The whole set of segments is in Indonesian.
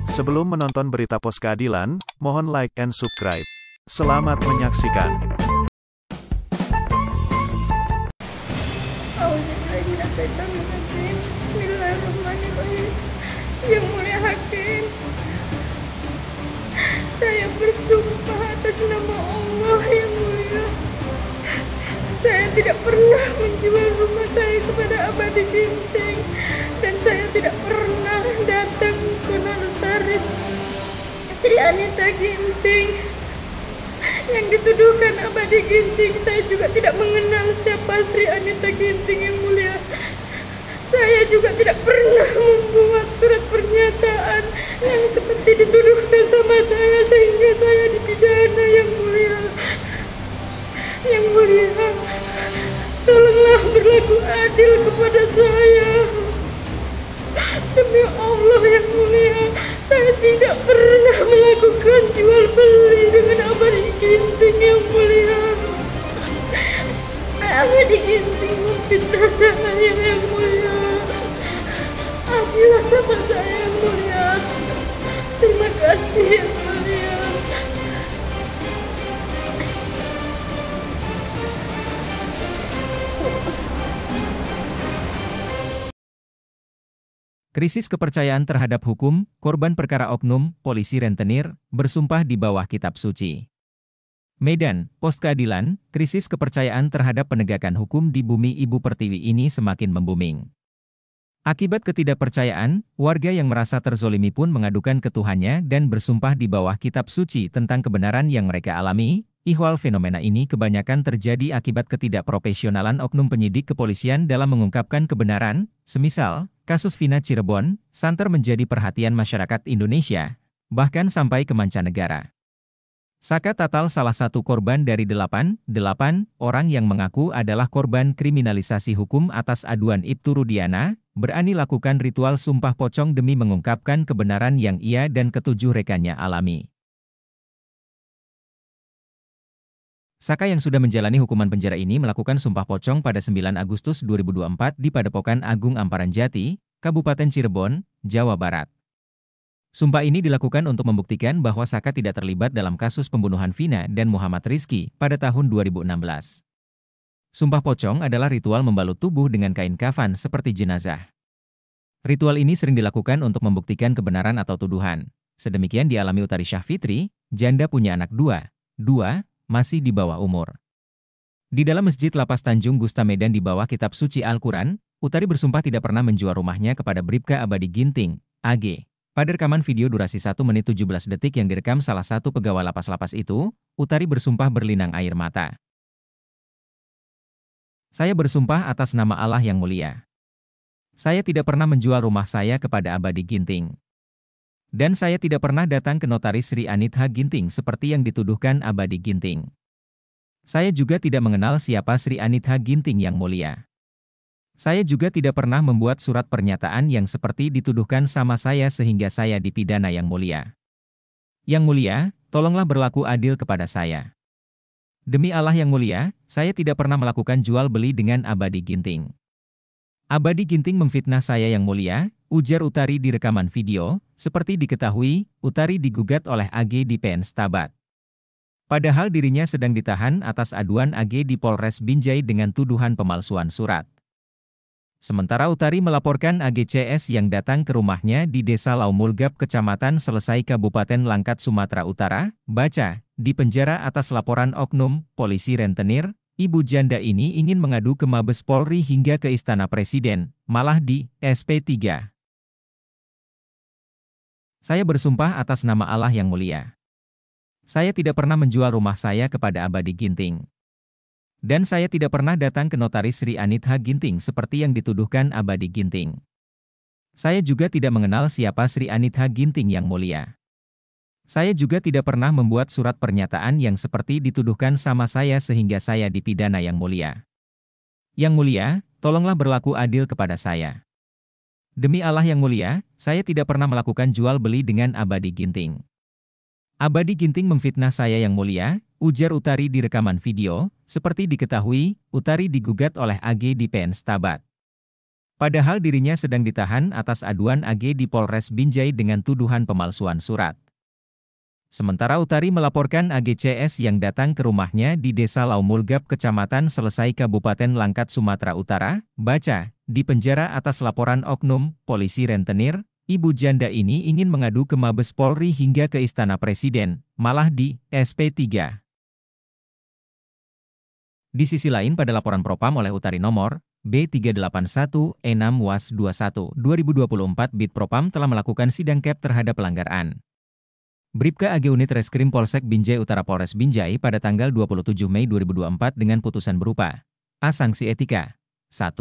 Sebelum menonton berita Pos Keadilan, mohon like and subscribe. Selamat menyaksikan. Bismillahirrahmanirrahim. Yang mulia hakim, saya bersumpah atas nama Allah yang mulia, saya tidak pernah menjual rumah saya kepada Abadi Ginting, dan saya tidak pernah datang ke notaris Sri Anita Ginting yang dituduhkan Abadi Ginting. Saya juga tidak mengenal siapa Sri Anita Ginting yang mulia. Saya juga tidak pernah membuat surat pernyataan yang seperti dituduhkan sama saya sehingga saya dipidana yang mulia. Yang mulia, tolonglah berlaku adil kepada saya. Demi Allah yang mulia, saya tidak pernah melakukan jual beli dengan Abadi Ginting yang mulia. Abadi Ginting memfitnah saya yang mulia. Adillah sama saya yang mulia. Terima kasih yang mulia. Krisis kepercayaan terhadap hukum, korban perkara oknum, polisi rentenir, bersumpah di bawah kitab suci. Medan, Pos Keadilan, krisis kepercayaan terhadap penegakan hukum di bumi Ibu Pertiwi ini semakin membuming. Akibat ketidakpercayaan, warga yang merasa terzolimi pun mengadukan ke Tuhannya dan bersumpah di bawah kitab suci tentang kebenaran yang mereka alami. Ihwal fenomena ini kebanyakan terjadi akibat ketidakprofesionalan oknum penyidik kepolisian dalam mengungkapkan kebenaran, semisal, kasus Vina Cirebon, santer menjadi perhatian masyarakat Indonesia, bahkan sampai ke mancanegara. Saka Tatal salah satu korban dari 8 orang yang mengaku adalah korban kriminalisasi hukum atas aduan Ibtu Rudiana, berani lakukan ritual sumpah pocong demi mengungkapkan kebenaran yang ia dan ketujuh rekannya alami. Saka yang sudah menjalani hukuman penjara ini melakukan sumpah pocong pada 9 Agustus 2024 di Padepokan Agung Amparan Jati, Kabupaten Cirebon, Jawa Barat. Sumpah ini dilakukan untuk membuktikan bahwa Saka tidak terlibat dalam kasus pembunuhan Vina dan Muhammad Rizky pada tahun 2016. Sumpah pocong adalah ritual membalut tubuh dengan kain kafan seperti jenazah. Ritual ini sering dilakukan untuk membuktikan kebenaran atau tuduhan. Sedemikian dialami Utari Syahfitri, janda punya anak dua, masih di bawah umur. Di dalam Masjid Lapas Tanjung Gusta Medan di bawah kitab suci Al-Quran, Utari bersumpah tidak pernah menjual rumahnya kepada Bribka Abadi Ginting, AG. Pada rekaman video durasi 1 menit 17 detik yang direkam salah satu pegawai lapas-lapas itu, Utari bersumpah berlinang air mata. Saya bersumpah atas nama Allah yang mulia. Saya tidak pernah menjual rumah saya kepada Abadi Ginting. Dan saya tidak pernah datang ke notaris Sri Anita Ginting seperti yang dituduhkan Abadi Ginting. Saya juga tidak mengenal siapa Sri Anita Ginting yang mulia. Saya juga tidak pernah membuat surat pernyataan yang seperti dituduhkan sama saya sehingga saya dipidana yang mulia. Yang mulia, tolonglah berlaku adil kepada saya. Demi Allah yang mulia, saya tidak pernah melakukan jual beli dengan Abadi Ginting. Abadi Ginting memfitnah saya yang mulia, ujar Utari di rekaman video. Seperti diketahui, Utari digugat oleh AG di PN Stabat. Padahal dirinya sedang ditahan atas aduan AG di Polres Binjai dengan tuduhan pemalsuan surat. Sementara Utari melaporkan AGCS yang datang ke rumahnya di Desa Laumulgap, Kecamatan Selesai, Kabupaten Langkat, Sumatera Utara, baca, di penjara atas laporan oknum, polisi rentenir, ibu janda ini ingin mengadu ke Mabes Polri hingga ke Istana Presiden, malah di SP3. Saya bersumpah atas nama Allah yang mulia. Saya tidak pernah menjual rumah saya kepada Abadi Ginting. Dan saya tidak pernah datang ke notaris Sri Anita Ginting seperti yang dituduhkan Abadi Ginting. Saya juga tidak mengenal siapa Sri Anita Ginting yang mulia. Saya juga tidak pernah membuat surat pernyataan yang seperti dituduhkan sama saya sehingga saya dipidana yang mulia. Yang mulia, tolonglah berlaku adil kepada saya. Demi Allah yang mulia, saya tidak pernah melakukan jual beli dengan Abadi Ginting. Abadi Ginting memfitnah saya yang mulia, ujar Utari di rekaman video. Seperti diketahui, Utari digugat oleh AG di PN Stabat. Padahal dirinya sedang ditahan atas aduan AG di Polres Binjai dengan tuduhan pemalsuan surat. Sementara Utari melaporkan AGCS yang datang ke rumahnya di Desa Laumulgap, Kecamatan Selesai, Kabupaten Langkat, Sumatera Utara, baca, di penjara atas laporan oknum, polisi rentenir, ibu janda ini ingin mengadu ke Mabes Polri hingga ke Istana Presiden, malah di SP3. Di sisi lain pada laporan propam oleh Utari nomor B381E6-WAS21-2024 Bit Propam telah melakukan sidang CAP terhadap pelanggaran. Bribka AG Unit Reskrim Polsek Binjai Utara Polres Binjai pada tanggal 27 Mei 2024 dengan putusan berupa A. Sanksi etika. 1.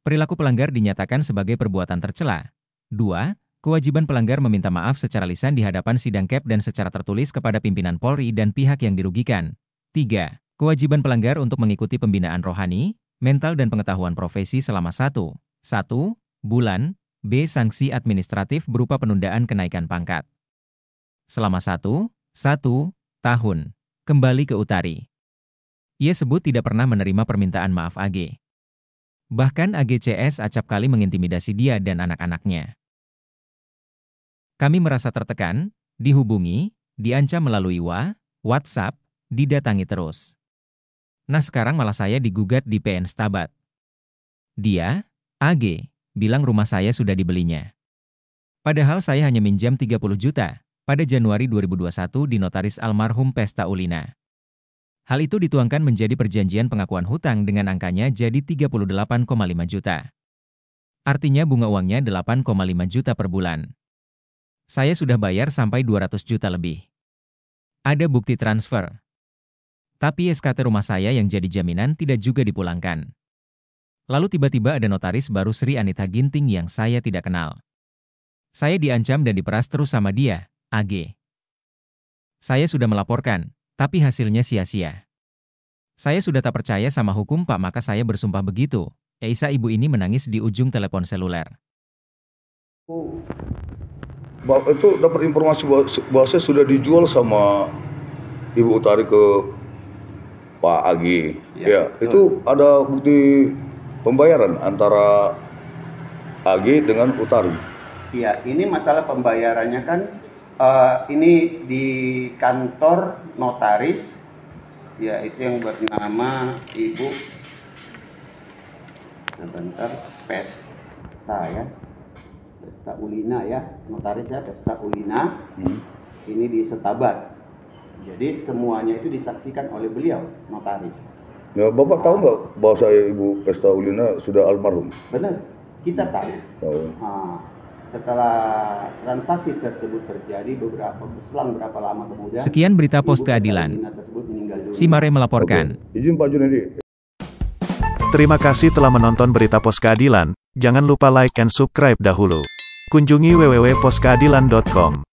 Perilaku pelanggar dinyatakan sebagai perbuatan tercela. 2. Kewajiban pelanggar meminta maaf secara lisan di hadapan sidang CAP dan secara tertulis kepada pimpinan Polri dan pihak yang dirugikan. 3. Kewajiban pelanggar untuk mengikuti pembinaan rohani, mental dan pengetahuan profesi selama 1 bulan. B. Sanksi administratif berupa penundaan kenaikan pangkat selama 1 tahun. Kembali ke Utari. Ia sebut tidak pernah menerima permintaan maaf AG. Bahkan AGCS acap kali mengintimidasi dia dan anak-anaknya. Kami merasa tertekan, dihubungi, diancam melalui WhatsApp, didatangi terus. Nah sekarang malah saya digugat di PN Stabat. Dia, AG, bilang rumah saya sudah dibelinya. Padahal saya hanya minjam 30 juta. Pada Januari 2021 di notaris almarhum Pesta Ulina. Hal itu dituangkan menjadi perjanjian pengakuan hutang dengan angkanya jadi 38,5 juta. Artinya bunga uangnya 8,5 juta per bulan. Saya sudah bayar sampai 200 juta lebih. Ada bukti transfer. Tapi SKT rumah saya yang jadi jaminan tidak juga dipulangkan. Lalu tiba-tiba ada notaris baru Sri Anitha Ginting yang saya tidak kenal. Saya diancam dan diperas terus sama dia, AG. Saya sudah melaporkan, tapi hasilnya sia-sia. Saya sudah tak percaya sama hukum Pak, maka saya bersumpah begitu. Eisa ibu ini menangis di ujung telepon seluler. Itu dapat informasi bahwa saya sudah dijual sama Ibu Utari ke Pak AG. Ya, itu ada bukti pembayaran antara AG dengan Utari. Iya, ini masalah pembayarannya kan. Ini di kantor notaris, ya itu yang bernama Ibu, sebentar, Pesta ya, Pesta Ulina ya, notaris ya, Pesta Ulina. Ini di Setabat. Jadi semuanya itu disaksikan oleh beliau, notaris. Ya, Bapak tahu nggak bahwa saya Ibu Pesta Ulina sudah almarhum? Benar, kita tahu. Setelah transaksi tersebut terjadi selang berapa lama kemudian. Sekian berita Pos Keadilan. Simare melaporkan. Izin Pak Junedi. Terima kasih telah menonton berita Pos Keadilan. Jangan lupa like and subscribe dahulu. Kunjungi www.poskeadilan.com.